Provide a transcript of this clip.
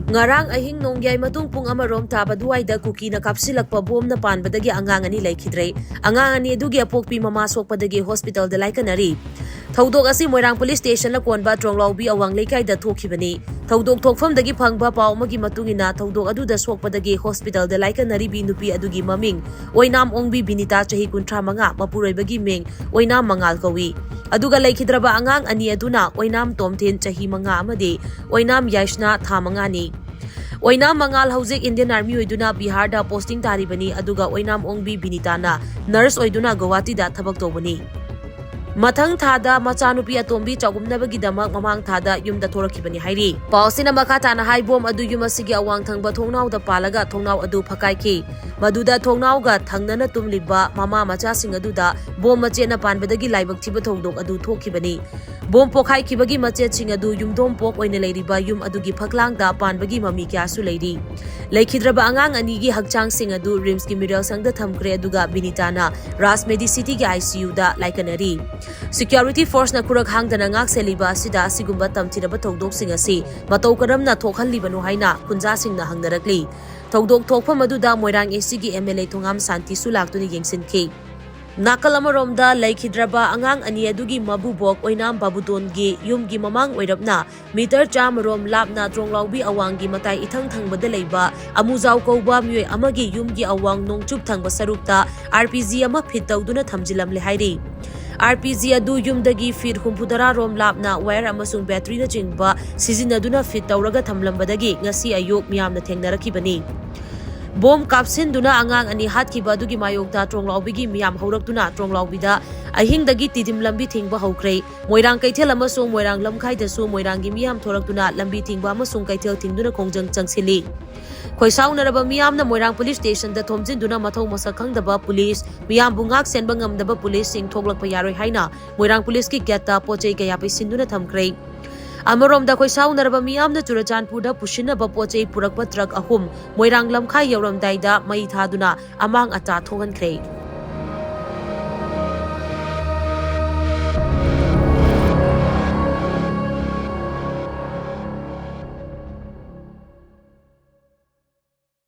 Ngarang ahing nongyay matung pung amarom taba duwaida kuki na kapsilakpa bom na panbadagi angang ani laikhidre. Angang ani adugi apokpi mamasokpadagi hospital da laikanari. Thaudok asi Moirang Police Station la konba Tronglaobi awang lekai da thokhibani. Thaudok thokfamdagi phangba paw amagi matungina thaudok aduda sokpadagi hospital da laikanari bi nupi adugi maming Oinam Ongbi Binita chahi 35 mapuroibagi ming Oinam Mangal kawi. Aduga laikhidraba angang ani aduna Oinam Tomthin chahi 5 amadi Oinam Yaishna tha 5 ni. Oinam Mangal Haujik Indian Army oiduna Bihar da posting taribani aduga Oinam Ongbi Binita na nurse oiduna Guwahati da thabak tobani. Mathang thada machanupi atombi chagumnabagidamak mamang thada yumda thorakhibani hairi. Pausina makata na haibom adu yumasigi awang thangba thongnau da palaga thongnau adu phakaiki. Maduda thongnau ga thangnana tumliba mama macha sing aduda bom machena panbadagi laibak thiba thongdok adu thokhibani. Bom pokhai khibagi machet sing adu yumdom pok oina leiriba yum adugi phaklang da panbagi mami kya su leiri. Laikhidraba angang anigi hakchang sing adu rims ki middle sangda thamkre aduga Binitana Rasmedi City ki ICU da laikanari. Security force na kurak hangdana ngak seliba asida asigumba tamthiraba thongdok sing asi matau karamna thokhalibanu haina kunja singna hangnarakli. Thongdok thokpa maduda Moirang AC gi MLA Thongam Santi sulaktuni yengsinki. Nakal amaromda laikhidraba angang ani adugi mabubok Oinam Babudongi yumgi mamang oirapna meter chamarom lapna Tronglaobi awangi matai ithang thangbada leiba amuzau kauba myoi amagi yumgi awang nongchup thangba sarukta RPG ama phitawduna thamjilamle hairi. RPG adu yumdagi feet humphudara rom lapna wire amasung battery na jingba sizinaduna fit tawraga thamlambadagi ngasi ayuk miyamna thengnarakibani. Bom kapsinduna angang ani hatkiba adugi mayokta Tronglaobigi miyam haurakduna Tronglaobida ahingdagi tidim lambi thingba haukre. Moirang kaithel amasung Moirang lamkhaida Moirangi miyam thorakduna lambi thingba amasung kaithel thingduna kongjang changsili. Khoisaunaraba miyamna Moirang Police Station da thomjinduna mathau masak khangdaba police miyam bungak senba ngamdaba police sing thoklakpa yaroi haina Moirang Police ki geta pochei kaya paisinduna thamkre. Amarom da khoisaunaraba miyamna Churachandpurda pusinaba pochei purakpa truck ahum Moirang lamkhai yauramdaida mai thaduna amang ata thogankre.